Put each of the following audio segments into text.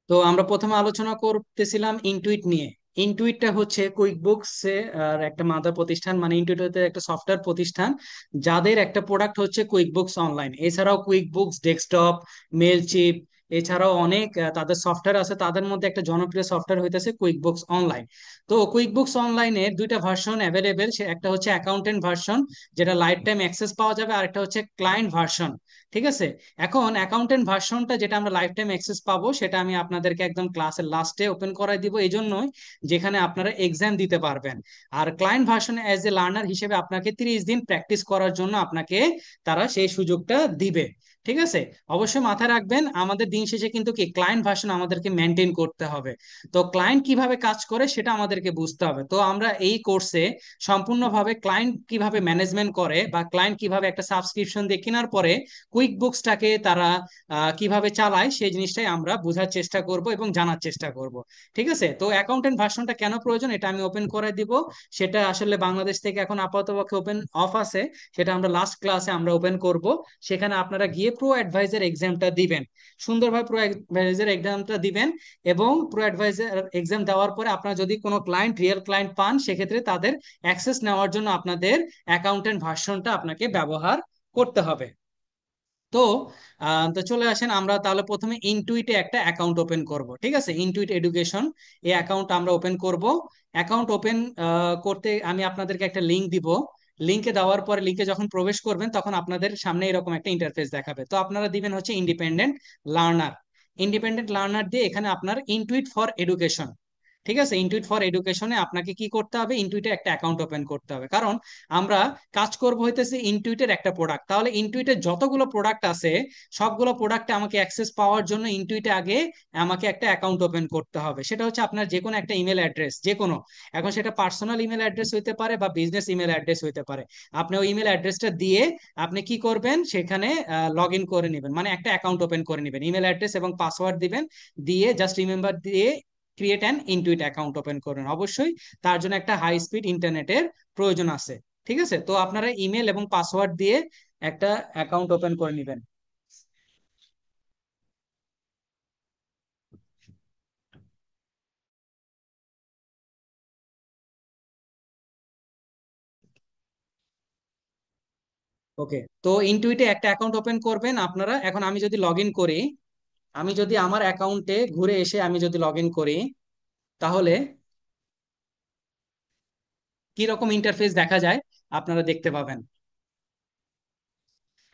তো আমরা প্রথমে আলোচনা করতেছিলাম ইনটুইট নিয়ে। ইনটুইটটা হচ্ছে কুইক বুকস এর একটা মাদার প্রতিষ্ঠান, মানে ইনটুইট হচ্ছে একটা সফটওয়্যার প্রতিষ্ঠান যাদের একটা প্রোডাক্ট হচ্ছে কুইক বুকস অনলাইন। এছাড়াও কুইক বুকস ডেস্কটপ, মেলচিপ, এছাড়াও অনেক তাদের সফটওয়্যার আছে। তাদের মধ্যে একটা জনপ্রিয় সফটওয়্যার হইতেছে কুইক বুকস অনলাইন। তো কুইক বুকস অনলাইনের দুইটা ভার্সন অ্যাভেলেবেল। সে একটা হচ্ছে অ্যাকাউন্টেন্ট ভার্সন, যেটা লাইফ টাইম অ্যাক্সেস পাওয়া যাবে, আর একটা হচ্ছে ক্লায়েন্ট ভার্সন। ঠিক আছে। এখন অ্যাকাউন্টেন্ট ভার্সনটা যেটা আমরা লাইফ টাইম অ্যাক্সেস পাবো, সেটা আমি আপনাদেরকে একদম ক্লাসের লাস্টে ওপেন করাই দিব, এই জন্যই যেখানে আপনারা এক্সাম দিতে পারবেন। আর ক্লায়েন্ট ভার্সনে অ্যাজ এ লার্নার হিসেবে আপনাকে 30 দিন প্র্যাকটিস করার জন্য আপনাকে তারা সেই সুযোগটা দিবে। ঠিক আছে। অবশ্যই মাথায় রাখবেন, আমাদের দিন শেষে কিন্তু কি ক্লায়েন্ট ভার্সন আমাদেরকে মেনটেন করতে হবে। তো ক্লায়েন্ট কিভাবে কাজ করে সেটা আমাদেরকে বুঝতে হবে। তো আমরা এই কোর্সে সম্পূর্ণভাবে ক্লায়েন্ট কিভাবে ম্যানেজমেন্ট করে বা ক্লায়েন্ট কিভাবে একটা সাবস্ক্রিপশন দিয়ে কেনার পরে কুইক বুকসটাকে তারা কিভাবে চালায় সেই জিনিসটাই আমরা বোঝার চেষ্টা করব এবং জানার চেষ্টা করব। ঠিক আছে। তো অ্যাকাউন্টেন্ট ভার্সনটা কেন প্রয়োজন এটা আমি ওপেন করে দিব। সেটা আসলে বাংলাদেশ থেকে এখন আপাততপক্ষে ওপেন অফ আছে, সেটা আমরা লাস্ট ক্লাসে আমরা ওপেন করব। সেখানে আপনারা গিয়ে প্রো অ্যাডভাইজার এক্সামটা দিবেন, সুন্দরভাবে প্রো অ্যাডভাইজার এক্সামটা দিবেন। এবং প্রো অ্যাডভাইজার এক্সাম দেওয়ার পরে আপনারা যদি কোনো ক্লায়েন্ট, রিয়েল ক্লায়েন্ট পান, সেক্ষেত্রে তাদের অ্যাক্সেস নেওয়ার জন্য আপনাদের অ্যাকাউন্টেন্ট ভার্সনটা আপনাকে ব্যবহার করতে হবে। তো তো চলে আসেন, আমরা তাহলে প্রথমে ইনটুইটে একটা অ্যাকাউন্ট ওপেন করব। ঠিক আছে, ইনটুইট এডুকেশন এই অ্যাকাউন্ট আমরা ওপেন করব। অ্যাকাউন্ট ওপেন করতে আমি আপনাদেরকে একটা লিংক দিব। লিংকে দেওয়ার পরে লিংকে যখন প্রবেশ করবেন তখন আপনাদের সামনে এরকম একটা ইন্টারফেস দেখাবে। তো আপনারা দিবেন হচ্ছে ইন্ডিপেন্ডেন্ট লার্নার। ইন্ডিপেন্ডেন্ট লার্নার দিয়ে এখানে আপনার ইনটুইট ফর এডুকেশন। ঠিক আছে, ইনটুইট ফর এডুকেশনে আপনাকে কি করতে হবে, ইনটুইটে একটা অ্যাকাউন্ট ওপেন করতে হবে। কারণ আমরা কাজ করব হইতেছে ইনটুইটের একটা প্রোডাক্ট। তাহলে ইনটুইটের যতগুলো প্রোডাক্ট আছে সবগুলো প্রোডাক্টে আমাকে অ্যাক্সেস পাওয়ার জন্য ইনটুইটে আগে আমাকে একটা অ্যাকাউন্ট ওপেন করতে হবে। সেটা হচ্ছে আপনার যে কোনো একটা ইমেল অ্যাড্রেস, যে কোনো, এখন সেটা পার্সোনাল ইমেল অ্যাড্রেস হইতে পারে বা বিজনেস ইমেল অ্যাড্রেস হইতে পারে। আপনি ওই ইমেল অ্যাড্রেসটা দিয়ে আপনি কি করবেন, সেখানে লগ ইন করে নেবেন, মানে একটা অ্যাকাউন্ট ওপেন করে নেবেন। ইমেল অ্যাড্রেস এবং পাসওয়ার্ড দিবেন, দিয়ে জাস্ট রিমেম্বার দিয়ে create an Intuit account open করবেন। অবশ্যই তার জন্য একটা হাই স্পিড ইন্টারনেটের প্রয়োজন আছে। ঠিক আছে। তো আপনারা ইমেল এবং পাসওয়ার্ড দিয়ে একটা অ্যাকাউন্ট ওপেন করে নেবেন। ওকে, তো ইনটুইটে একটা অ্যাকাউন্ট ওপেন করবেন আপনারা। এখন আমি যদি লগ ইন করি, আমি যদি আমার অ্যাকাউন্টে ঘুরে এসে আমি যদি লগ ইন করি, তাহলে কি রকম ইন্টারফেস দেখা যায় আপনারা দেখতে পাবেন।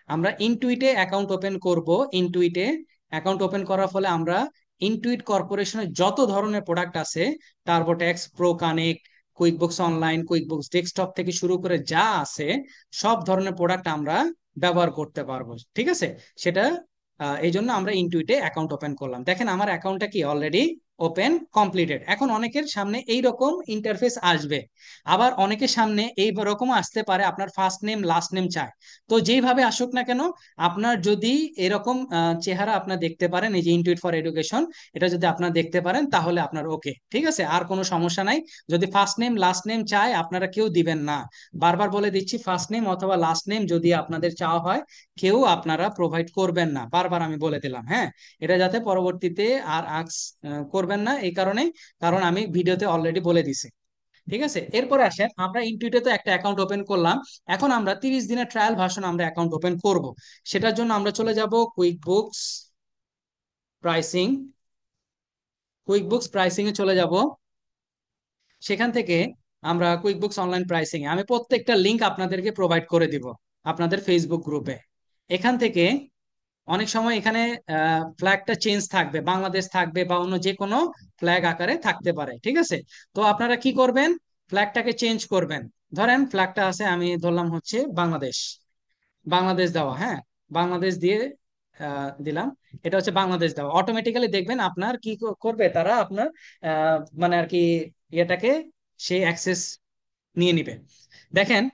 আমরা ইনটুইটে অ্যাকাউন্ট ওপেন করব। ইনটুইটে অ্যাকাউন্ট ওপেন করার ফলে আমরা ইনটুইট কর্পোরেশনের যত ধরনের প্রোডাক্ট আছে, TurboTax, ProConnect, QuickBooks online, QuickBooks desktop থেকে শুরু করে যা আছে সব ধরনের প্রোডাক্ট আমরা ব্যবহার করতে পারবো। ঠিক আছে। সেটা এই জন্য আমরা ইনটুইটে অ্যাকাউন্ট ওপেন করলাম। দেখেন আমার অ্যাকাউন্টটা কি অলরেডি ওপেন কমপ্লিটেড। এখন অনেকের সামনে এই রকম ইন্টারফেস আসবে, আবার অনেকের সামনে এই রকম আসতে পারে আপনার ফার্স্ট নেম লাস্ট নেম চায়। তো যেইভাবে আসুক না কেন, আপনার যদি এরকম চেহারা আপনার দেখতে পারেন, এই যে ইনটুইট ফর এডুকেশন, এটা যদি আপনার দেখতে পারেন তাহলে আপনার ওকে। ঠিক আছে, আর কোনো সমস্যা নাই। যদি ফার্স্ট নেম লাস্ট নেম চায় আপনারা কেউ দিবেন না। বারবার বলে দিচ্ছি, ফার্স্ট নেম অথবা লাস্ট নেম যদি আপনাদের চাওয়া হয়, কেউ আপনারা প্রোভাইড করবেন না। বারবার আমি বলে দিলাম, হ্যাঁ। এটা যাতে পরবর্তীতে আর আক্স করবেন না, এই কারণে, কারণ আমি ভিডিওতে অলরেডি বলে দিছি। ঠিক আছে। এরপরে আসেন, আমরা ইনটুইটে তো একটা অ্যাকাউন্ট ওপেন করলাম। এখন আমরা 30 দিনের ট্রায়াল ভার্সন আমরা অ্যাকাউন্ট ওপেন করব। সেটার জন্য আমরা চলে যাব QuickBooks pricing. QuickBooks pricing এ চলে যাব। সেখান থেকে আমরা কুইক বুকস অনলাইন প্রাইসিং এ আমি প্রত্যেকটা লিংক আপনাদেরকে প্রোভাইড করে দিব আপনাদের ফেসবুক গ্রুপে। এখান থেকে অনেক সময় এখানে ফ্ল্যাগটা চেঞ্জ থাকবে, বাংলাদেশ থাকবে বা অন্য যে কোনো ফ্ল্যাগ আকারে থাকতে পারে। ঠিক আছে। তো আপনারা কি করবেন, ফ্ল্যাগটাকে চেঞ্জ করবেন। ধরেন ফ্ল্যাগটা আছে, আমি ধরলাম হচ্ছে বাংলাদেশ, বাংলাদেশ দেওয়া, হ্যাঁ। বাংলাদেশ দিয়ে দিলাম। এটা হচ্ছে বাংলাদেশ দেওয়া, অটোমেটিক্যালি দেখবেন আপনার কি করবে তারা, আপনার মানে আর কি ইয়েটাকে সে অ্যাক্সেস নিয়ে নিবে। দেখেন,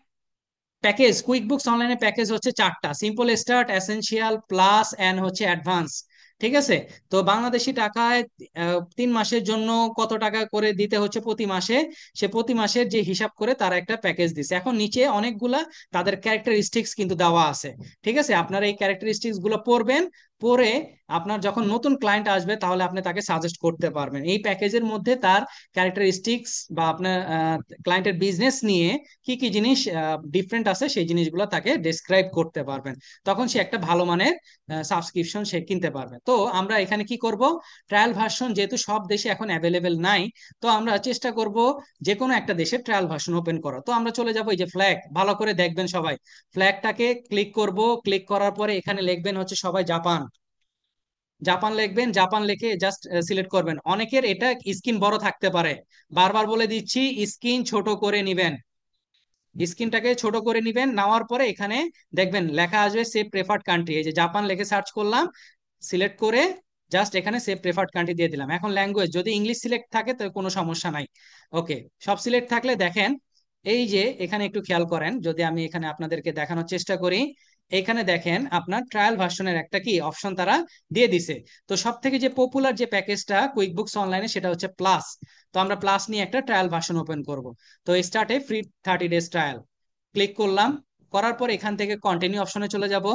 প্যাকেজ কুইক বুকস অনলাইনে প্যাকেজ হচ্ছে চারটা: simple start, essential, plus and হচ্ছে অ্যাডভান্স। ঠিক আছে। তো বাংলাদেশি টাকায় 3 মাসের জন্য কত টাকা করে দিতে হচ্ছে প্রতি মাসে, সে প্রতি মাসের যে হিসাব করে তারা একটা প্যাকেজ দিছে। এখন নিচে অনেকগুলা তাদের ক্যারেক্টারিস্টিক্স কিন্তু দেওয়া আছে। ঠিক আছে, আপনারা এই ক্যারেক্টারিস্টিক্স গুলো পড়বেন, পড়ে আপনার যখন নতুন ক্লায়েন্ট আসবে তাহলে আপনি তাকে সাজেস্ট করতে পারবেন এই প্যাকেজের মধ্যে তার ক্যারেক্টারিস্টিক্স বা আপনার ক্লায়েন্টের বিজনেস নিয়ে কি কি জিনিস ডিফারেন্ট আছে সেই জিনিসগুলো তাকে ডেসক্রাইব করতে পারবেন। তখন সে একটা ভালো মানের সাবস্ক্রিপশন সে কিনতে পারবে। তো আমরা এখানে কি করব, ট্রায়াল ভার্সন যেহেতু সব দেশে এখন অ্যাভেলেবেল নাই, তো আমরা চেষ্টা করব যে কোনো একটা দেশে ট্রায়াল ভার্সন ওপেন করা। তো আমরা চলে যাব এই যে ফ্ল্যাগ, ভালো করে দেখবেন সবাই, ফ্ল্যাগটাকে ক্লিক করব। ক্লিক করার পরে এখানে লিখবেন হচ্ছে সবাই জাপান, জাপান লিখবেন। জাপান লিখে জাস্ট সিলেক্ট করবেন। অনেকের এটা স্ক্রিন বড় থাকতে পারে, বারবার বলে দিচ্ছি স্ক্রিন ছোট করে নিবেন, স্ক্রিনটাকে ছোট করে নিবেন। নেওয়ার পরে এখানে দেখবেন লেখা আসবে সেভ প্রেফার্ড কান্ট্রি, এই যে জাপান লিখে সার্চ করলাম, সিলেক্ট করে জাস্ট এখানে সেভ প্রেফার্ড কান্ট্রি দিয়ে দিলাম। এখন ল্যাঙ্গুয়েজ যদি ইংলিশ সিলেক্ট থাকে তো কোনো সমস্যা নাই। ওকে, সব সিলেক্ট থাকলে দেখেন এই যে এখানে একটু খেয়াল করেন, যদি আমি এখানে আপনাদেরকে দেখানোর চেষ্টা করি, এখানে দেখেন আপনার ট্রায়াল ভার্সনের একটা কি অপশন তারা দিয়ে দিছে। তো সব থেকে যে পপুলার যে প্যাকেজটা কুইক বুকস অনলাইনে সেটা হচ্ছে প্লাস। তো আমরা প্লাস নিয়ে একটা ট্রায়াল ভার্সন ওপেন করব। তো স্টার্টে ফ্রি 30 ডেজ ট্রায়াল ক্লিক করলাম। করার পর এখান থেকে কন্টিনিউ অপশনে চলে যাব।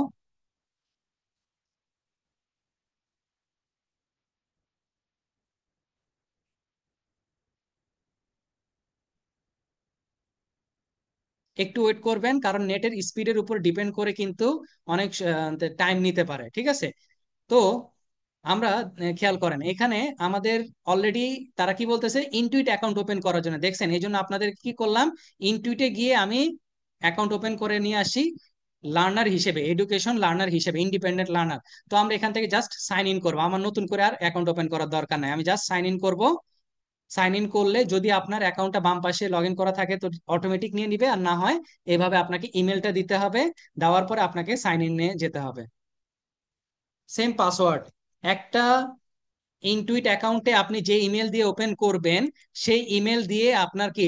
একটু ওয়েট করবেন, কারণ নেটের স্পিডের উপর ডিপেন্ড করে কিন্তু অনেক টাইম নিতে পারে, ঠিক আছে? তো আমরা খেয়াল করেন এখানে আমাদের অলরেডি তারা কি বলতেছে, ইনটুইট অ্যাকাউন্ট ওপেন করার জন্য, দেখছেন? এই জন্য আপনাদের কি করলাম, ইনটুইটে গিয়ে আমি অ্যাকাউন্ট ওপেন করে নিয়ে আসি লার্নার হিসেবে, এডুকেশন লার্নার হিসেবে, ইন্ডিপেন্ডেন্ট লার্নার। তো আমরা এখান থেকে জাস্ট সাইন ইন করবো, আমার নতুন করে আর অ্যাকাউন্ট ওপেন করার দরকার নাই, আমি জাস্ট সাইন ইন করব। সাইন ইন করলে যদি আপনার অ্যাকাউন্টটা বাম পাশে লগ ইন করা থাকে তো অটোমেটিক নিয়ে নিবে, আর না হয় এভাবে আপনাকে ইমেলটা দিতে হবে, দেওয়ার পরে আপনাকে সাইন ইন নিয়ে যেতে হবে। সেম পাসওয়ার্ড, একটা ইনটুইট অ্যাকাউন্টে আপনি যে ইমেল দিয়ে ওপেন করবেন সেই ইমেল দিয়ে আপনার কি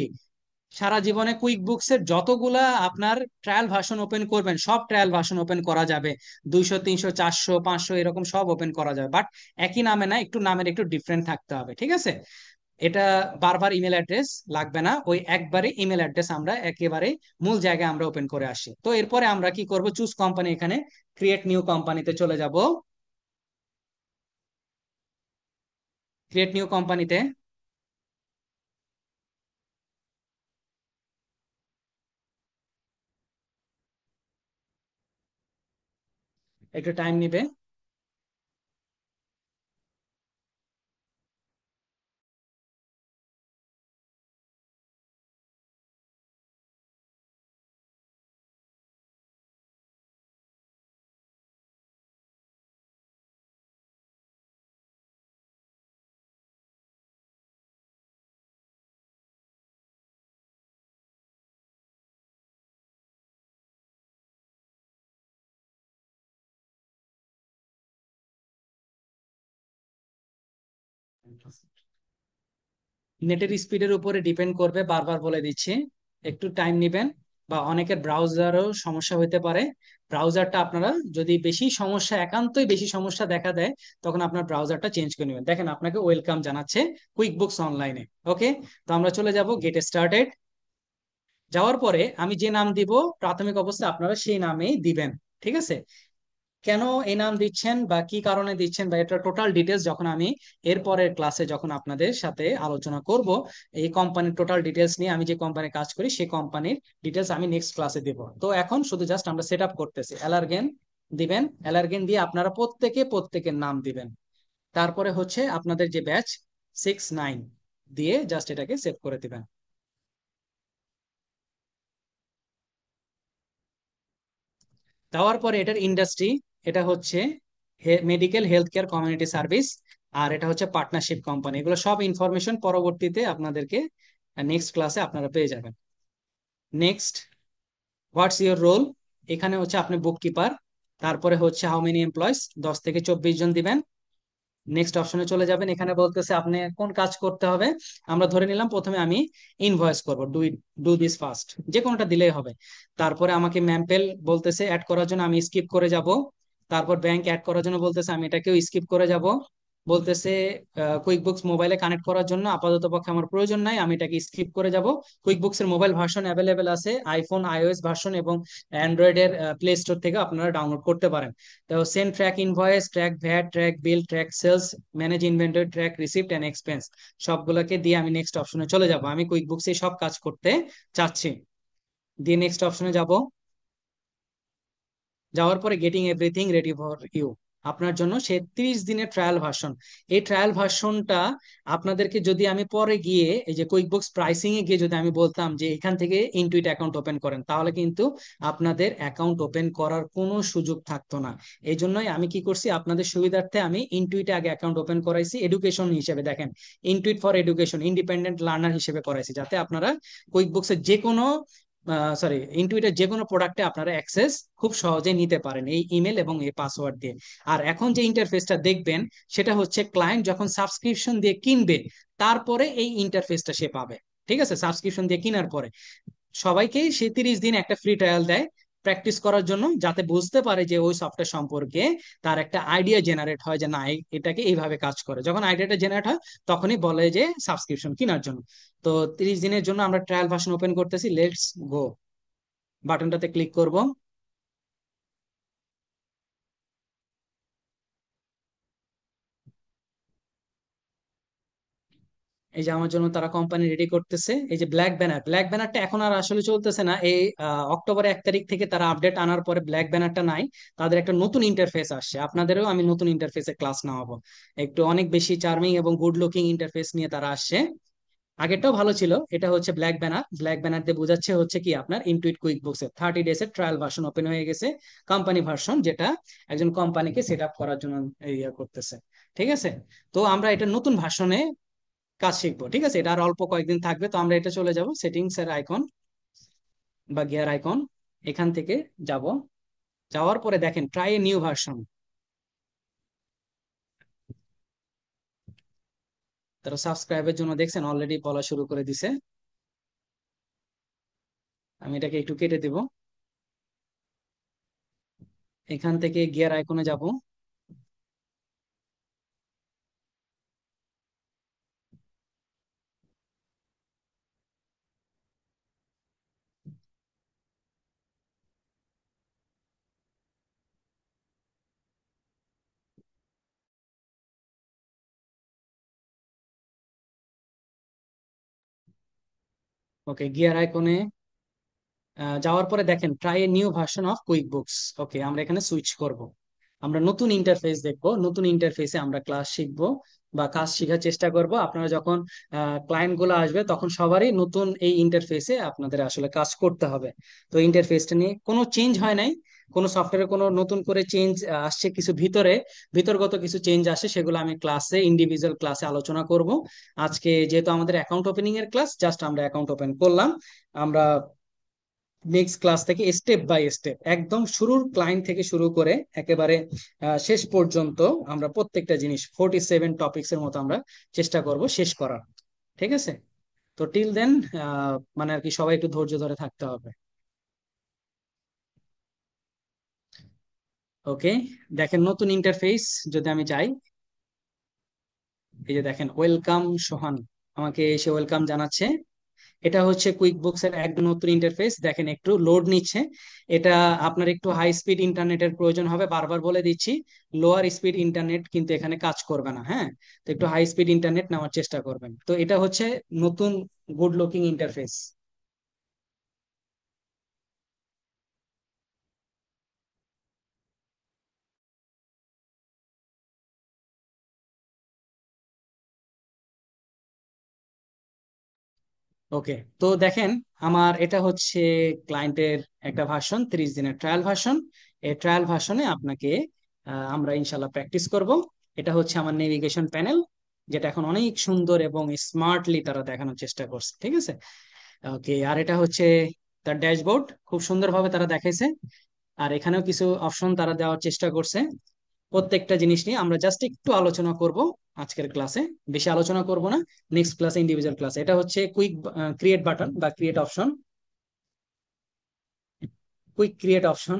সারা জীবনে কুইক বুকসের যতগুলা আপনার ট্রায়াল ভার্সন ওপেন করবেন সব ট্রায়াল ভার্সন ওপেন করা যাবে। 200, 300, 400, 500 এরকম সব ওপেন করা যাবে, বাট একই নামে না, একটু নামের একটু ডিফারেন্ট থাকতে হবে, ঠিক আছে? এটা বারবার ইমেল অ্যাড্রেস লাগবে না, ওই একবারে ইমেল অ্যাড্রেস আমরা একেবারে মূল জায়গায় আমরা ওপেন করে আসি। তো এরপরে আমরা কি করব, চুজ কোম্পানি, এখানে ক্রিয়েট নিউ কোম্পানিতে চলে যাব। ক্রিয়েট নিউ কোম্পানিতে একটু টাইম নিবে। নেটের স্পিডের উপরে ডিপেন্ড করবে, বারবার বলে দিচ্ছি, একটু টাইম নেবেন। বা অনেকের ব্রাউজারও সমস্যা হতে পারে, ব্রাউজারটা আপনারা যদি বেশি সমস্যা, একান্তই বেশি সমস্যা দেখা দেয়, তখন আপনার ব্রাউজারটা চেঞ্জ করে নেবেন। দেখেন আপনাকে ওয়েলকাম জানাচ্ছে কুইক বুকস অনলাইনে। ওকে, তো আমরা চলে যাব গেট স্টার্টেড। যাওয়ার পরে আমি যে নাম দিব প্রাথমিক অবস্থায় আপনারা সেই নামেই দিবেন, ঠিক আছে? কেন এই নাম দিচ্ছেন বা কি কারণে দিচ্ছেন বা এটা টোটাল ডিটেলস যখন আমি এরপরের ক্লাসে যখন আপনাদের সাথে আলোচনা করব, এই কোম্পানির টোটাল ডিটেলস নিয়ে, আমি যে কোম্পানি কাজ করি সেই কোম্পানির ডিটেলস আমি নেক্সট ক্লাসে দেব। তো এখন শুধু জাস্ট আমরা সেট আপ করতেছি। অ্যালার্গেন দিবেন, অ্যালার্গেন দিয়ে আপনারা প্রত্যেকে প্রত্যেকের নাম দিবেন। তারপরে হচ্ছে আপনাদের যে ব্যাচ 6, 9 দিয়ে জাস্ট এটাকে সেভ করে দিবেন। দেওয়ার পরে এটার ইন্ডাস্ট্রি, এটা হচ্ছে medical health care community service, আর এটা হচ্ছে পার্টনারশিপ কোম্পানি। এগুলো সব ইনফরমেশন পরবর্তীতে আপনাদেরকে নেক্সট ক্লাসে আপনারা পেয়ে যাবেন। নেক্সট, হোয়াটস ইউর রোল, এখানে হচ্ছে আপনি বুক কিপার। তারপরে হচ্ছে হাউ মেনি এমপ্লয়িজ, 10 থেকে 24 জন দিবেন। নেক্সট অপশনে চলে যাবেন, এখানে বলতেছে আপনি কোন কাজ করতে হবে। আমরা ধরে নিলাম প্রথমে আমি ইনভয়েস করব, ডু দিস ফার্স্ট, যে কোনোটা দিলেই হবে। তারপরে আমাকে ম্যামপেল বলতেছে অ্যাড করার জন্য, আমি স্কিপ করে যাব। তারপর ব্যাংক অ্যাড করার জন্য বলতেছে, আমি এটাকেও স্কিপ করে যাব। বলতেছে কুইক বুকস মোবাইলে কানেক্ট করার জন্য আপাতত পক্ষে আমার প্রয়োজন নাই, আমি এটাকে স্কিপ করে যাব। কুইক বুকস এর মোবাইল ভার্সন অ্যাভেলেবেল আছে, আইফোন আইওএস ভার্সন এবং অ্যান্ড্রয়েড এর প্লে স্টোর থেকে আপনারা ডাউনলোড করতে পারেন। তো send track invoice, track VAT, track bill, track sales, manage inventory, track receipt and expense, সবগুলোকে দিয়ে আমি নেক্সট অপশনে চলে যাব। আমি কুইক বুকসে সব কাজ করতে চাচ্ছি। দিয়ে নেক্সট অপশনে যাব। যাওয়ার পরে getting everything ready for you, আপনার জন্য সে 30 দিনের ট্রায়াল ভার্সন। এই ট্রায়াল ভার্সনটা আপনাদেরকে যদি আমি পরে গিয়ে এই যে কুইক বুকস প্রাইসিং এ গিয়ে যদি আমি বলতাম যে এখান থেকে ইনটুইট অ্যাকাউন্ট ওপেন করেন, তাহলে কিন্তু আপনাদের অ্যাকাউন্ট ওপেন করার কোনো সুযোগ থাকতো না। এই জন্যই আমি কি করছি, আপনাদের সুবিধার্থে আমি ইনটুইটে আগে অ্যাকাউন্ট ওপেন করাইছি এডুকেশন হিসেবে। দেখেন, Intuit for education independent learner হিসেবে করাইছি, যাতে আপনারা কুইক বুকসের যে কোনো ইনটুইটের যে কোনো প্রোডাক্টে আপনারা অ্যাক্সেস খুব সহজে নিতে পারেন এই ইমেল এবং এই পাসওয়ার্ড দিয়ে। আর এখন যে ইন্টারফেসটা দেখবেন, সেটা হচ্ছে ক্লায়েন্ট যখন সাবস্ক্রিপশন দিয়ে কিনবে, তারপরে এই ইন্টারফেসটা সে পাবে। ঠিক আছে, সাবস্ক্রিপশন দিয়ে কেনার পরে সবাইকেই সে 30 দিন একটা ফ্রি ট্রায়াল দেয় প্র্যাকটিস করার জন্য, যাতে বুঝতে পারে যে ওই সফটওয়্যার সম্পর্কে তার একটা আইডিয়া জেনারেট হয় যে না এটাকে এইভাবে কাজ করে। যখন আইডিয়াটা জেনারেট হয়, তখনই বলে যে সাবস্ক্রিপশন কেনার জন্য। তো 30 দিনের জন্য আমরা ট্রায়াল ভার্সন ওপেন করতেছি, লেটস গো, বাটনটাতে ক্লিক করব। এই যে আমার জন্য তারা কোম্পানি রেডি করতেছে। এই যে ব্ল্যাক ব্যানার, ব্ল্যাক ব্যানারটা এখন আর আসলে চলতেছে না। এই অক্টোবর 1 তারিখ থেকে তারা আপডেট আনার পরে ব্ল্যাক ব্যানারটা নাই। তাদের একটা নতুন ইন্টারফেস আসছে, আপনাদেরও আমি নতুন ইন্টারফেসে ক্লাস নেওয়াবো। একটু অনেক বেশি চার্মিং এবং গুড লুকিং ইন্টারফেস নিয়ে তারা আসছে। আগেরটাও ভালো ছিল। এটা হচ্ছে ব্ল্যাক ব্যানার, ব্ল্যাক ব্যানার দিয়ে বোঝাচ্ছে হচ্ছে কি আপনার ইনটুইট কুইক বুকস এর 30 ডেজ এর ট্রায়াল ভার্সন ওপেন হয়ে গেছে, কোম্পানি ভার্সন, যেটা একজন কোম্পানিকে সেট আপ করার জন্য ইয়ে করতেছে। ঠিক আছে, তো আমরা এটা নতুন ভার্সনে কাজ শিখবো। ঠিক আছে, এটা আর অল্প কয়েকদিন থাকবে। তো আমরা এটা চলে যাব সেটিংস এর আইকন বা গিয়ার আইকন, এখান থেকে যাব। যাওয়ার পরে দেখেন ট্রাই এ নিউ ভার্সন, তারা সাবস্ক্রাইবের জন্য দেখছেন অলরেডি বলা শুরু করে দিছে। আমি এটাকে একটু কেটে দিব। এখান থেকে গিয়ার আইকনে যাব। ওকে, গিয়ার আইকনে যাওয়ার পরে দেখেন try a new version of QuickBooks. Okay, আমরা এখানে সুইচ করব। আমরা নতুন ইন্টারফেস দেখবো, নতুন ইন্টারফেসে আমরা ক্লাস শিখবো বা কাজ শেখার চেষ্টা করব। আপনারা যখন ক্লায়েন্ট গুলো আসবে, তখন সবারই নতুন এই ইন্টারফেসে আপনাদের আসলে কাজ করতে হবে। তো ইন্টারফেসটা নিয়ে কোনো চেঞ্জ হয় নাই, কোনো সফটওয়্যারে কোনো নতুন করে চেঞ্জ আসছে কিছু, ভিতরে ভিতরগত কিছু চেঞ্জ আসে, সেগুলো আমি ক্লাসে ইন্ডিভিজুয়াল ক্লাসে আলোচনা করব। আজকে যেহেতু আমাদের অ্যাকাউন্ট ওপেনিং এর ক্লাস, জাস্ট আমরা অ্যাকাউন্ট ওপেন করলাম। আমরা নেক্সট ক্লাস থেকে স্টেপ বাই স্টেপ একদম শুরুর ক্লায়েন্ট থেকে শুরু করে একেবারে শেষ পর্যন্ত আমরা প্রত্যেকটা জিনিস 47 টপিক্স এর মতো আমরা চেষ্টা করব শেষ করার। ঠিক আছে, তো টিল দেন মানে আর কি সবাই একটু ধৈর্য ধরে থাকতে হবে। ওকে, দেখেন নতুন ইন্টারফেস যদি আমি যাই, এই যে দেখেন ওয়েলকাম সোহান, আমাকে এসে ওয়েলকাম জানাচ্ছে। এটা হচ্ছে কুইক বুকস এর একদম নতুন ইন্টারফেস। দেখেন একটু লোড নিচ্ছে। এটা আপনার একটু হাই স্পিড ইন্টারনেটের প্রয়োজন হবে, বারবার বলে দিচ্ছি। লোয়ার স্পিড ইন্টারনেট কিন্তু এখানে কাজ করবে না, হ্যাঁ। তো একটু হাই স্পিড ইন্টারনেট নেওয়ার চেষ্টা করবেন। তো এটা হচ্ছে নতুন গুড লুকিং ইন্টারফেস। ওকে, তো দেখেন আমার এটা হচ্ছে ক্লায়েন্টের একটা ভার্সন, 30 দিনের ট্রায়াল ভার্সন। এই ট্রায়াল ভার্সনে আপনাকে আমরা ইনশাল্লাহ প্র্যাকটিস করব। এটা হচ্ছে আমার নেভিগেশন প্যানেল, যেটা এখন অনেক সুন্দর এবং স্মার্টলি তারা দেখানোর চেষ্টা করছে। ঠিক আছে, ওকে, আর এটা হচ্ছে তার ড্যাশবোর্ড, খুব সুন্দরভাবে তারা দেখাইছে। আর এখানেও কিছু অপশন তারা দেওয়ার চেষ্টা করছে। প্রত্যেকটা জিনিস নিয়ে আমরা জাস্ট একটু আলোচনা করব আজকের ক্লাসে, বেশি আলোচনা করব না। নেক্সট ক্লাসে ইন্ডিভিজুয়াল ক্লাসে। এটা হচ্ছে কুইক ক্রিয়েট বাটন বা create option, quick create option.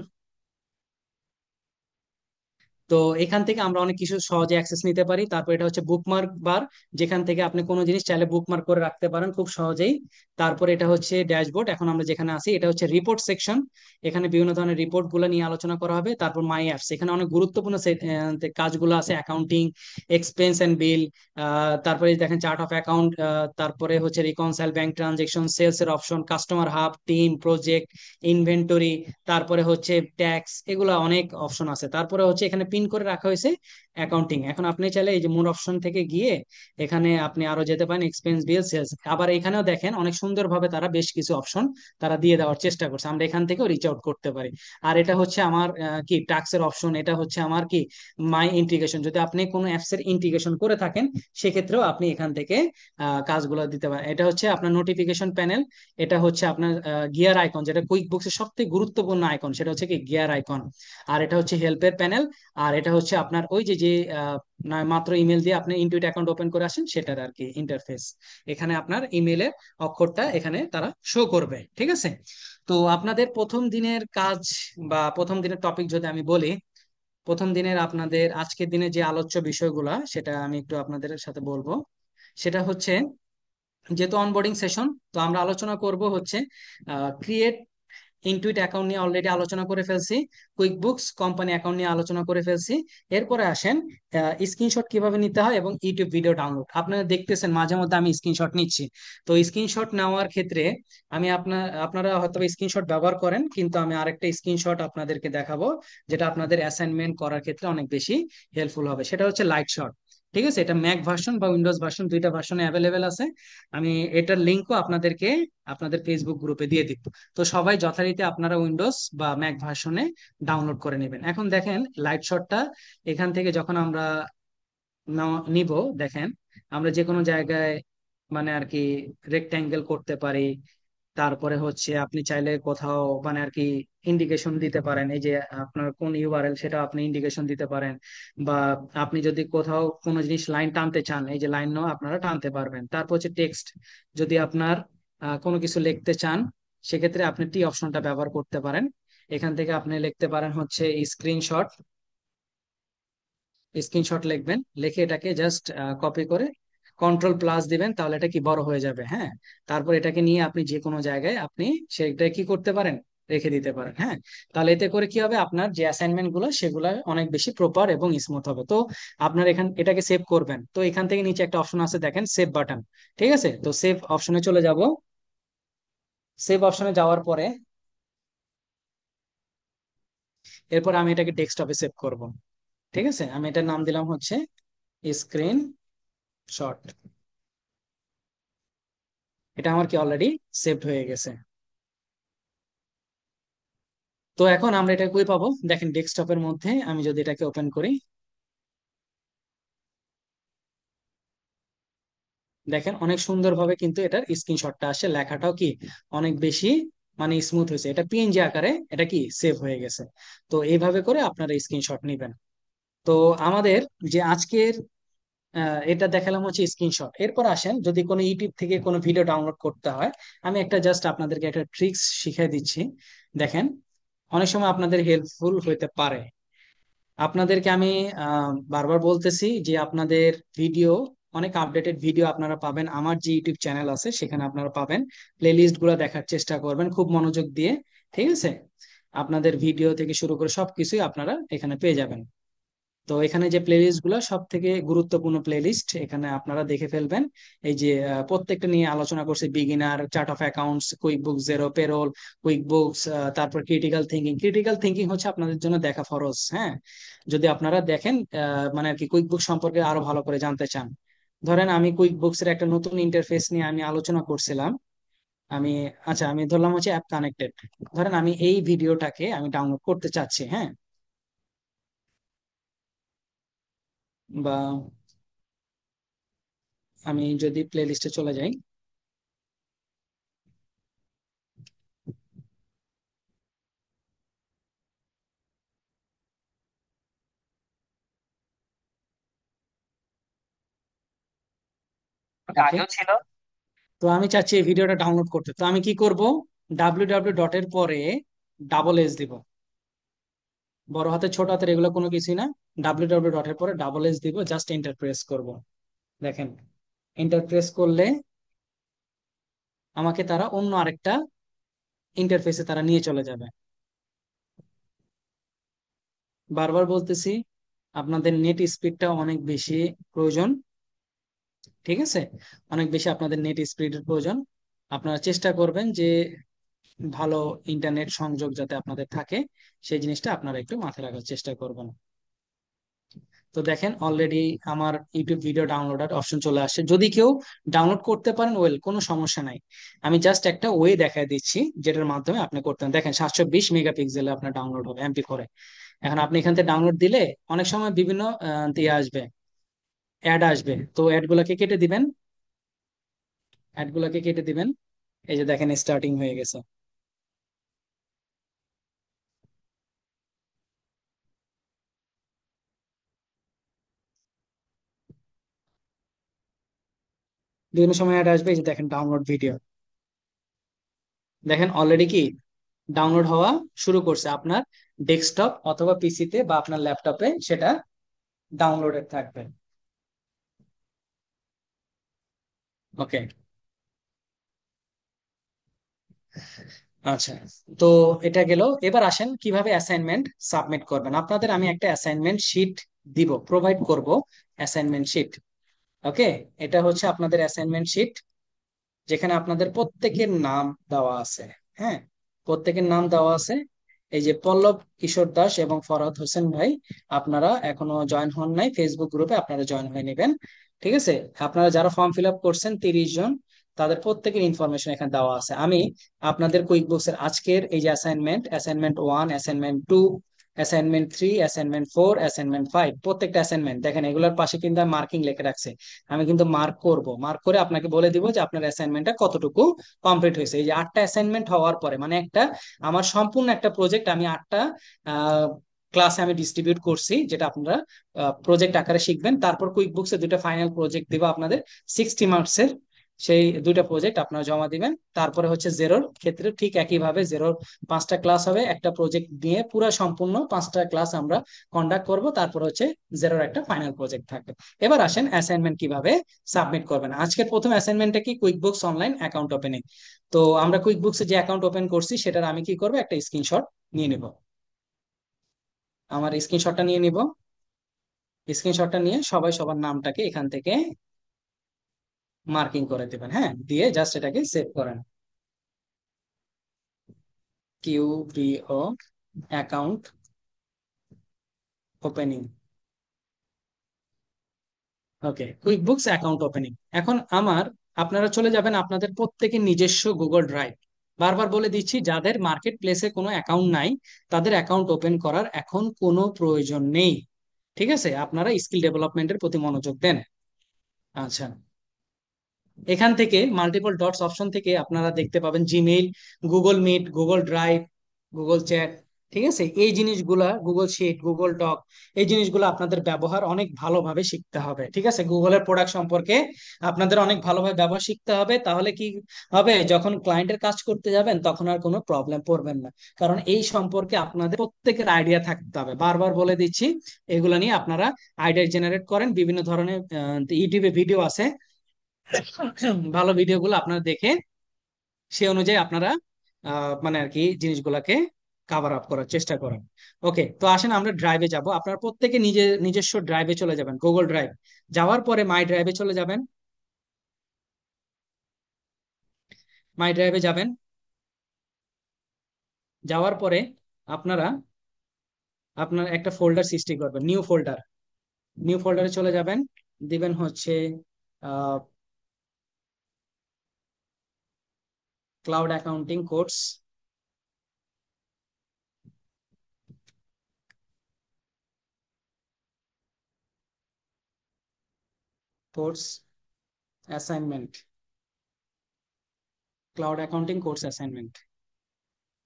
তো এখান থেকে আমরা অনেক কিছু সহজে অ্যাক্সেস নিতে পারি। তারপর এটা হচ্ছে বুকমার্ক বার, যেখান থেকে আপনি কোনো জিনিস চাইলে বুকমার্ক করে রাখতে পারেন খুব সহজেই। তারপর এটা হচ্ছে ড্যাশবোর্ড, এখন আমরা যেখানে আছি এটা হচ্ছে রিপোর্ট সেকশন, এখানে বিভিন্ন ধরনের রিপোর্ট গুলো নিয়ে আলোচনা করা হবে। তারপর মাই অ্যাপস, এখানে অনেক গুরুত্বপূর্ণ কাজগুলো আছে, অ্যাকাউন্টিং, এক্সপেন্স এন্ড বিল, তারপরে এই দেখেন চার্ট অফ অ্যাকাউন্ট, তারপরে হচ্ছে রিকনসাইল ব্যাংক ট্রানজেকশন, সেলস এর option, customer hub, team, project, inventory, তারপরে হচ্ছে ট্যাক্স, এগুলো অনেক অপশন আছে। তারপরে হচ্ছে এখানে পিন করে রাখা হয়েছে অ্যাকাউন্টিং। এখন আপনি চাইলে এই যে মোর অপশন থেকে গিয়ে এখানে আপনি আরো যেতে পারেন, এক্সপেন্স বিল, সেলস। আবার এখানেও দেখেন অনেক সুন্দরভাবে তারা বেশ কিছু অপশন তারা দিয়ে দেওয়ার চেষ্টা করছে, আমরা এখান থেকেও রিচ আউট করতে পারি। আর এটা হচ্ছে আমার কি ট্যাক্সের অপশন, এটা হচ্ছে আমার কি মাই ইন্টিগ্রেশন, যদি আপনি কোনো অ্যাপস এর ইন্টিগ্রেশন করে থাকেন সেক্ষেত্রেও আপনি এখান থেকে কাজগুলো দিতে পারেন। এটা হচ্ছে আপনার নোটিফিকেশন প্যানেল, এটা হচ্ছে আপনার গিয়ার আইকন, যেটা কুইক বুকসের সবথেকে গুরুত্বপূর্ণ আইকন, সেটা হচ্ছে কি গিয়ার আইকন। আর এটা হচ্ছে হেল্পের প্যানেল। আর এটা হচ্ছে আপনার ওই যে যে মাত্র ইমেল দিয়ে আপনি ইনটুইট অ্যাকাউন্ট ওপেন করে আসেন সেটার আর কি ইন্টারফেস। এখানে আপনার ইমেলের অক্ষরটা এখানে তারা শো করবে, ঠিক আছে? তো আপনাদের প্রথম দিনের কাজ বা প্রথম দিনের টপিক যদি আমি বলি, প্রথম দিনের আপনাদের আজকের দিনে যে আলোচ্য বিষয়গুলা সেটা আমি একটু আপনাদের সাথে বলবো। সেটা হচ্ছে, যেহেতু অনবোর্ডিং সেশন, তো আমরা আলোচনা করব হচ্ছে ক্রিয়েট ইনটুইট অ্যাকাউন্ট নিয়ে অলরেডি আলোচনা করে ফেলছি, কুইক বুকস কোম্পানি অ্যাকাউন্ট নিয়ে আলোচনা করে ফেলছি। এরপরে আসেন স্ক্রিনশট কিভাবে নিতে হয় এবং ইউটিউব ভিডিও ডাউনলোড। আপনারা দেখতেছেন মাঝে মধ্যে আমি স্ক্রিনশট নিচ্ছি। তো স্ক্রিনশট নেওয়ার ক্ষেত্রে আমি আপনারা হয়তো স্ক্রিনশট ব্যবহার করেন, কিন্তু আমি আরেকটা স্ক্রিনশট আপনাদেরকে দেখাবো, যেটা আপনাদের অ্যাসাইনমেন্ট করার ক্ষেত্রে অনেক বেশি হেল্পফুল হবে। সেটা হচ্ছে লাইট শট। ঠিক আছে, এটা ম্যাক ভার্সন বা উইন্ডোজ ভার্সন, দুইটা ভার্সনে অ্যাভেলেবেল আছে। আমি এটার লিঙ্কও আপনাদেরকে আপনাদের ফেসবুক গ্রুপে দিয়ে দিব। তো সবাই যথারীতি আপনারা উইন্ডোজ বা ম্যাক ভার্সনে ডাউনলোড করে নেবেন। এখন দেখেন লাইট শটটা এখান থেকে যখন আমরা নিব, দেখেন আমরা যে কোনো জায়গায় মানে আর কি রেক্ট্যাঙ্গেল করতে পারি। তারপরে হচ্ছে আপনি চাইলে কোথাও মানে আর কি ইন্ডিকেশন দিতে পারেন, এই যে আপনার কোন ইউআরএল সেটা আপনি ইন্ডিকেশন দিতে পারেন। বা আপনি যদি কোথাও কোনো জিনিস লাইন টানতে চান, এই যে লাইনও আপনারা টানতে পারবেন। তারপর হচ্ছে টেক্সট, যদি আপনার কোনো কিছু লিখতে চান সেক্ষেত্রে আপনি টি অপশনটা ব্যবহার করতে পারেন। এখান থেকে আপনি লিখতে পারেন হচ্ছে স্ক্রিনশট, স্ক্রিনশট লিখবেন, লিখে এটাকে জাস্ট কপি করে কন্ট্রোল প্লাস দিবেন, তাহলে এটা কি বড় হয়ে যাবে। হ্যাঁ, তারপর এটাকে নিয়ে আপনি যে কোনো জায়গায় আপনি সেটা কি করতে পারেন, রেখে দিতে পারেন। হ্যাঁ, তাহলে এতে করে কি হবে, আপনার যে অ্যাসাইনমেন্ট গুলো সেগুলো অনেক বেশি প্রপার এবং স্মুথ হবে। তো আপনার এটাকে সেভ করবেন, তো এখান থেকে নিচে একটা অপশন আছে দেখেন, সেভ বাটন। ঠিক আছে, তো সেভ অপশনে চলে যাব। সেভ অপশনে যাওয়ার পরে এরপর আমি এটাকে ডেস্কটপে সেভ করব। ঠিক আছে, আমি এটার নাম দিলাম হচ্ছে স্ক্রিন শট। এটা আমার কি অলরেডি সেভড হয়ে গেছে। তো এখন আমরা এটা কই পাবো, দেখেন ডেস্কটপের মধ্যে আমি যদি এটাকে ওপেন করি, দেখেন অনেক সুন্দরভাবে কিন্তু এটার স্ক্রিনশটটা আসে, লেখাটাও কি অনেক বেশি মানে স্মুথ হয়েছে, এটা পিএনজি আকারে এটা কি সেভ হয়ে গেছে। তো এইভাবে করে আপনারা স্ক্রিনশট নিবেন। তো আমাদের যে আজকের এটা দেখালাম হচ্ছে স্ক্রিনশট। এরপর আসেন, যদি কোনো ইউটিউব থেকে কোনো ভিডিও ডাউনলোড করতে হয়, আমি একটা জাস্ট আপনাদেরকে একটা ট্রিক্স শিখিয়ে দিচ্ছি। দেখেন, অনেক সময় আপনাদের হেল্পফুল হইতে পারে। আপনাদেরকে আমি বারবার বলতেছি যে আপনাদের ভিডিও, অনেক আপডেটেড ভিডিও আপনারা পাবেন আমার যে ইউটিউব চ্যানেল আছে সেখানে আপনারা পাবেন। প্লে লিস্ট গুলো দেখার চেষ্টা করবেন খুব মনোযোগ দিয়ে। ঠিক আছে, আপনাদের ভিডিও থেকে শুরু করে সবকিছুই আপনারা এখানে পেয়ে যাবেন। তো এখানে যে প্লেলিস্ট গুলো সব থেকে গুরুত্বপূর্ণ প্লেলিস্ট এখানে আপনারা দেখে ফেলবেন। এই যে প্রত্যেকটা নিয়ে আলোচনা করছে, beginner, chart of accounts, quick book zero, payroll, quick books, তারপর ক্রিটিক্যাল থিঙ্কিং। ক্রিটিক্যাল থিঙ্কিং হচ্ছে আপনাদের জন্য দেখা ফরজ। হ্যাঁ, যদি আপনারা দেখেন মানে আর কি কুইক বুক সম্পর্কে আরো ভালো করে জানতে চান। ধরেন আমি কুইক বুকস এর একটা নতুন ইন্টারফেস নিয়ে আমি আলোচনা করছিলাম। আমি আচ্ছা, আমি ধরলাম হচ্ছে অ্যাপ কানেক্টেড। ধরেন আমি এই ভিডিওটাকে আমি ডাউনলোড করতে চাচ্ছি। হ্যাঁ, বা আমি যদি প্লে লিস্টে চলে যাই, ওকে, আগেও ছিল। তো আমি চাচ্ছি এই ভিডিওটা ডাউনলোড করতে, তো আমি কি করব, ডাব্লিউ ডট এর পরে ডাবল এস দিব, বড় হাতের ছোট হাতের এগুলো কোনো কিছুই না, ডাব্লিউ ডটের পরে ডাবল এস দিব, জাস্ট এন্টার প্রেস করব। দেখেন, এন্টার প্রেস করলে আমাকে তারা অন্য আরেকটা ইন্টারফেসে তারা নিয়ে চলে যাবে। বারবার বলতেছি, আপনাদের নেট স্পিডটা অনেক বেশি প্রয়োজন। ঠিক আছে, অনেক বেশি আপনাদের নেট স্পিডের প্রয়োজন। আপনারা চেষ্টা করবেন যে ভালো ইন্টারনেট সংযোগ যাতে আপনাদের থাকে, সেই জিনিসটা আপনারা একটু মাথায় রাখার চেষ্টা করবেন। তো দেখেন, অলরেডি আমার ইউটিউব ভিডিও ডাউনলোডার অপশন চলে আসছে। যদি কেউ ডাউনলোড করতে পারেন ওয়েল, কোনো সমস্যা নাই। আমি জাস্ট একটা ওয়ে দেখায় দিচ্ছি যেটার মাধ্যমে আপনি করতেন। দেখেন, 720 মেগাপিক্সেলে আপনার ডাউনলোড হবে MP4 এ। এখন আপনি এখান থেকে ডাউনলোড দিলে অনেক সময় বিভিন্ন দিয়ে আসবে, অ্যাড আসবে, তো অ্যাড গুলাকে কেটে দিবেন। অ্যাড গুলাকে কেটে দিবেন। এই যে দেখেন, স্টার্টিং হয়ে গেছে। বিভিন্ন সময় অ্যাড আসবে। এই যে দেখেন, ডাউনলোড ভিডিও। দেখেন অলরেডি কি ডাউনলোড হওয়া শুরু করছে। আপনার ডেস্কটপ অথবা পিসিতে বা আপনার ল্যাপটপে সেটা ডাউনলোডেড থাকবে। ওকে, আচ্ছা। তো এটা গেল। এবার আসেন কিভাবে অ্যাসাইনমেন্ট সাবমিট করবেন। আপনাদের আমি একটা অ্যাসাইনমেন্ট শিট দিব, প্রোভাইড করব। অ্যাসাইনমেন্ট শিট, ওকে। এটা হচ্ছে আপনাদের অ্যাসাইনমেন্ট শিট, যেখানে আপনাদের প্রত্যেকের নাম দেওয়া আছে। হ্যাঁ, প্রত্যেকের নাম দেওয়া আছে। এই যে পল্লব কিশোর দাস এবং ফরহাদ হোসেন ভাই, আপনারা এখনো জয়েন হন নাই ফেসবুক গ্রুপে, আপনারা জয়েন হয়ে নেবেন। ঠিক আছে, আপনারা যারা ফর্ম ফিল আপ করছেন 30 জন, তাদের প্রত্যেকের ইনফরমেশন এখানে দেওয়া আছে। আমি আপনাদের কুইক বুকস এর আজকের এই যে assignment, assignment 1, assignment 2, assignment 3, assignment 4, assignment 5, প্রত্যেকটা অ্যাসাইনমেন্ট দেখেন এগুলোর পাশে কিন্তু মার্কিং লিখে রাখছে। আমি কিন্তু মার্ক করব, মার্ক করে আপনাকে বলে দিব যে আপনার অ্যাসাইনমেন্টটা কতটুকু কমপ্লিট হয়েছে। এই যে 8টা অ্যাসাইনমেন্ট হওয়ার পরে, মানে একটা আমার সম্পূর্ণ একটা প্রজেক্ট আমি 8টা ক্লাসে আমি ডিস্ট্রিবিউট করছি, যেটা আপনারা প্রজেক্ট আকারে শিখবেন। তারপর কুইক বুকসে দুটো ফাইনাল প্রজেক্ট দিব আপনাদের, 60 মার্কসের। সেই দুইটা প্রজেক্ট আপনারা জমা দিবেন। তারপরে হচ্ছে জেরোর ক্ষেত্রে ঠিক একইভাবে, জেরোর 5টা ক্লাস হবে, একটা প্রজেক্ট নিয়ে পুরো সম্পূর্ণ 5টা ক্লাস আমরা কন্ডাক্ট করব। তারপর হচ্ছে জেরোর একটা ফাইনাল প্রজেক্ট থাকবে। এবার আসেন অ্যাসাইনমেন্ট কিভাবে সাবমিট করবেন। আজকের প্রথম অ্যাসাইনমেন্টটা কি, quick books online account opening. তো আমরা কুইক বুকসে যে অ্যাকাউন্ট ওপেন করছি সেটার আমি কি করবো, একটা স্ক্রিনশট নিয়ে নিব। আমার স্ক্রিনশটটা নিয়ে নিব। স্ক্রিনশটটা নিয়ে সবাই সবার নামটাকে এখান থেকে মার্কিং করে দেবেন। হ্যাঁ, দিয়ে জাস্ট এটাকে সেভ করেন। QBO account opening. Okay, QuickBooks account opening. এখন আপনারা চলে যাবেন আপনাদের প্রত্যেকের নিজস্ব গুগল ড্রাইভ। বারবার বলে দিচ্ছি, যাদের মার্কেট প্লেসে কোনো অ্যাকাউন্ট নাই, তাদের অ্যাকাউন্ট ওপেন করার এখন কোনো প্রয়োজন নেই। ঠিক আছে, আপনারা স্কিল ডেভেলপমেন্টের প্রতি মনোযোগ দেন। আচ্ছা, এখান থেকে মাল্টিপল ডটস অপশন থেকে আপনারা দেখতে পাবেন Gmail, Google Meet, Google Drive, Google chat. ঠিক আছে, এই জিনিসগুলা, গুগল শিট, গুগল ডক, এই জিনিসগুলো আপনাদের ব্যবহার অনেক ভালোভাবে শিখতে হবে। ঠিক আছে, গুগলের প্রোডাক্ট সম্পর্কে আপনাদের অনেক ভালোভাবে ব্যবহার শিখতে হবে। তাহলে কি হবে, যখন ক্লায়েন্টের কাজ করতে যাবেন তখন আর কোনো প্রবলেম পড়বেন না। কারণ এই সম্পর্কে আপনাদের প্রত্যেকের আইডিয়া থাকতে হবে। বারবার বলে দিচ্ছি, এগুলো নিয়ে আপনারা আইডিয়া জেনারেট করেন। বিভিন্ন ধরনের ইউটিউবে ভিডিও আছে, ভালো ভিডিওগুলো আপনারা দেখে সে অনুযায়ী আপনারা মানে আর কি জিনিসগুলোকে কাভার আপ করার চেষ্টা করেন। ওকে, তো আসেন আমরা ড্রাইভে যাব। আপনারা প্রত্যেকে নিজস্ব ড্রাইভে চলে যাবেন, গুগল ড্রাইভ। যাওয়ার পরে মাই ড্রাইভে চলে যাবেন। মাই ড্রাইভে যাবেন, যাওয়ার পরে আপনারা আপনার একটা ফোল্ডার সৃষ্টি করবেন, নিউ ফোল্ডার। নিউ ফোল্ডারে চলে যাবেন, দিবেন হচ্ছে cloud accounting course, course assignment, cloud accounting course assignment.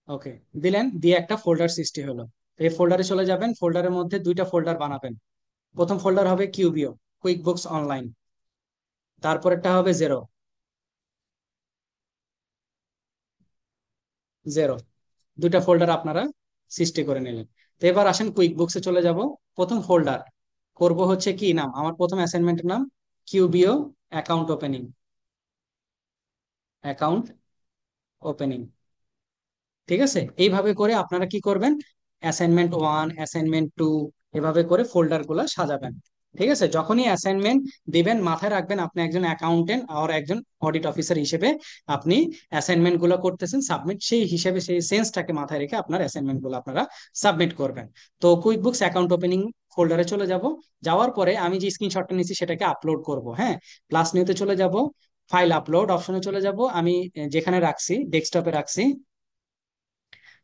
Okay, দিলেন, দিয়ে একটা ফোল্ডার সৃষ্টি হলো। এই ফোল্ডারে চলে যাবেন, ফোল্ডারের মধ্যে দুইটা ফোল্ডার বানাবেন। প্রথম ফোল্ডার হবে কিউবিও, কুইক বুকস অনলাইন। তারপরেরটা হবে জেরো, জেরো। দুইটা ফোল্ডার আপনারা সৃষ্টি করে নিলেন। তো এবার আসেন কুইক বুকসে চলে যাব। প্রথম ফোল্ডার করব হচ্ছে কি নাম, আমার প্রথম অ্যাসাইনমেন্টের নাম কিউবিও অ্যাকাউন্ট ওপেনিং, অ্যাকাউন্ট ওপেনিং। ঠিক আছে, এইভাবে করে আপনারা কি করবেন, অ্যাসাইনমেন্ট 1, অ্যাসাইনমেন্ট 2, এভাবে করে ফোল্ডার গুলা সাজাবেন। ঠিক আছে, যখনই অ্যাসাইনমেন্ট দিবেন মাথায় রাখবেন আপনি একজন অ্যাকাউন্টেন্ট আর একজন অডিট অফিসার হিসেবে আপনি অ্যাসাইনমেন্ট গুলো করতেছেন সাবমিট, সেই হিসেবে সেই সেন্সটাকে মাথায় রেখে আপনার অ্যাসাইনমেন্ট গুলো আপনারা সাবমিট করবেন। তো কুইক বুকস অ্যাকাউন্ট ওপেনিং ফোল্ডারে চলে যাব। যাওয়ার পরে আমি যে স্ক্রিনশটটা নিচ্ছি সেটাকে আপলোড করব। হ্যাঁ, প্লাস নিউতে চলে যাব, ফাইল আপলোড অপশনে চলে যাব। আমি যেখানে রাখছি ডেস্কটপে রাখছি,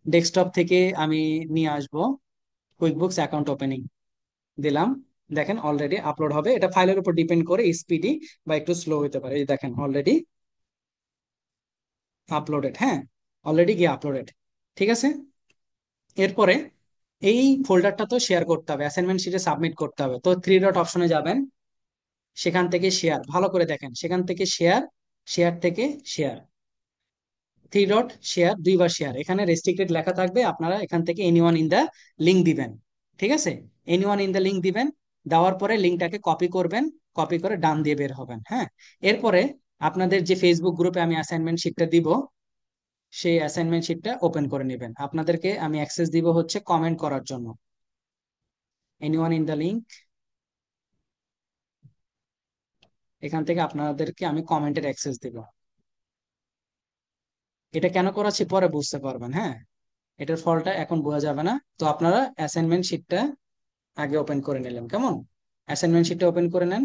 ডেস্কটপ থেকে আমি নিয়ে আসব কুইকবুকস অ্যাকাউন্ট ওপেনিং, দিলাম। দেখেন অলরেডি আপলোড হবে, এটা ফাইলের উপর ডিপেন্ড করে স্পিডি বা একটু স্লো হতে পারে। এই দেখেন অলরেডি আপলোডেড। হ্যাঁ, অলরেডি গিয়ে আপলোডেড। ঠিক আছে, এরপরে এই ফোল্ডারটা তো শেয়ার করতে হবে, অ্যাসাইনমেন্ট শিটে সাবমিট করতে হবে। তো থ্রি ডট অপশনে যাবেন, সেখান থেকে শেয়ার, ভালো করে দেখেন, সেখান থেকে শেয়ার, শেয়ার থেকে শেয়ার, থ্রি ডট শেয়ার, দুইবার শেয়ার, এখানে রেস্ট্রিক্টেড লেখা থাকবে, আপনারা এখান থেকে এনিওয়ান ইন দা লিঙ্ক দিবেন। ঠিক আছে, এনিওয়ান ইন দা লিঙ্ক দিবেন, দেওয়ার পরে লিঙ্কটাকে কপি করবেন, কপি করে ডান দিয়ে বের হবেন। হ্যাঁ, এরপরে আপনাদের যে ফেসবুক গ্রুপে আমি অ্যাসাইনমেন্ট শিটটা দিব, সেই অ্যাসাইনমেন্ট শিটটা ওপেন করে নেবেন। আপনাদেরকে আমি অ্যাক্সেস দিব হচ্ছে কমেন্ট করার জন্য, এনিওয়ান ইন দা লিঙ্ক, এখান থেকে আপনাদেরকে আমি কমেন্টের অ্যাক্সেস দিব। এটা কেন করাচ্ছি পরে বুঝতে পারবেন। হ্যাঁ, এটার ফলটা এখন বোঝা যাবে না। তো আপনারা অ্যাসাইনমেন্ট শিটটা আগে ওপেন করে নিলাম, কেমন, অ্যাসাইনমেন্ট শিটটা ওপেন করে নেন।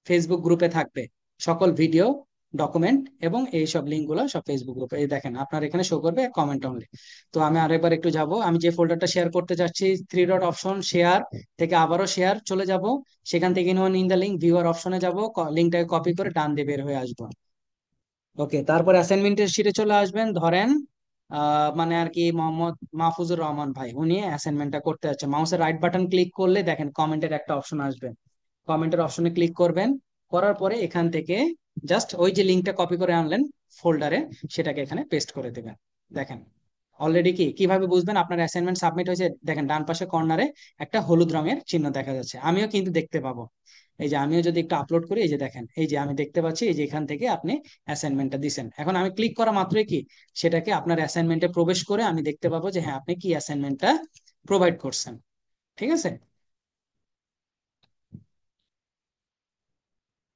ফেসবুক গ্রুপে থাকবে সকল ভিডিও, ডকুমেন্ট এবং এই সব লিঙ্ক গুলো সব ফেসবুক গ্রুপে। এই দেখেন আপনার এখানে শো করবে কমেন্ট অনলি। তো আমি আরেকবার একটু যাব, আমি যে ফোল্ডারটা শেয়ার করতে যাচ্ছি থ্রি ডট অপশন শেয়ার থেকে আবারও শেয়ার চলে যাব, সেখান থেকে ইন দ্য লিঙ্ক ভিউয়ার অপশনে যাব, লিঙ্কটাকে কপি করে ডান দিয়ে বের হয়ে আসবো। ওকে, তারপর অ্যাসাইনমেন্টের শিটে চলে আসবেন। ধরেন মানে আর কি মোহাম্মদ মাহফুজুর রহমান ভাই উনি অ্যাসাইনমেন্টটা করতে যাচ্ছে, মাউসের রাইট বাটন ক্লিক করলে দেখেন কমেন্টের একটা অপশন আসবে, কমেন্টের অপশনে ক্লিক করবেন, করার পরে এখান থেকে জাস্ট ওই যে লিঙ্কটা কপি করে আনলেন ফোল্ডারে, সেটাকে এখানে পেস্ট করে দেবেন। দেখেন অলরেডি কিভাবে বুঝবেন আপনার অ্যাসাইনমেন্ট সাবমিট হয়েছে, দেখেন ডান পাশে কর্নারে একটা হলুদ রঙের চিহ্ন দেখা যাচ্ছে, আমিও কিন্তু দেখতে পাবো। এই যে আমিও যদি একটু আপলোড করি, এই যে দেখেন, এই যে আমি দেখতে পাচ্ছি এই যে এখান থেকে আপনি অ্যাসাইনমেন্টটা দিছেন। এখন আমি ক্লিক করা মাত্রই কি সেটাকে আপনার অ্যাসাইনমেন্টে প্রবেশ করে আমি দেখতে পাবো যে হ্যাঁ আপনি কি অ্যাসাইনমেন্টটা প্রোভাইড করছেন। ঠিক আছে,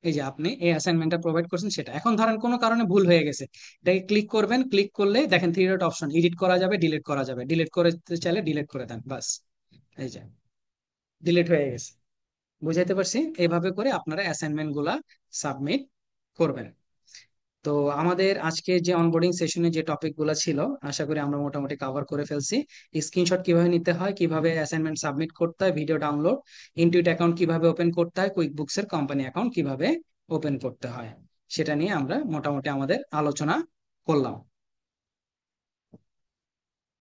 এই যে আপনি এই অ্যাসাইনমেন্টটা প্রোভাইড করছেন সেটা। এখন ধরেন কোনো কারণে ভুল হয়ে গেছে, এটাকে ক্লিক করবেন, ক্লিক করলে দেখেন থ্রি ডট অপশন, এডিট করা যাবে, ডিলিট করা যাবে, ডিলিট করতে চাইলে ডিলিট করে দেন, বাস এই যে ডিলিট হয়ে গেছে। বুঝাইতে পারছি, এইভাবে করে আপনারা অ্যাসাইনমেন্ট গুলা সাবমিট করবেন। তো আমাদের আজকে যে অনবোর্ডিং সেশনে যে টপিক গুলো ছিল আশা করি আমরা মোটামুটি কভার করে ফেলছি। স্ক্রিনশট কিভাবে নিতে হয়, কিভাবে অ্যাসাইনমেন্ট সাবমিট করতে হয়, ভিডিও ডাউনলোড, ইনটুইট অ্যাকাউন্ট কিভাবে ওপেন করতে হয়, কুইক বুকস এর কোম্পানি অ্যাকাউন্ট কিভাবে ওপেন করতে হয়, সেটা নিয়ে আমরা মোটামুটি আমাদের আলোচনা করলাম।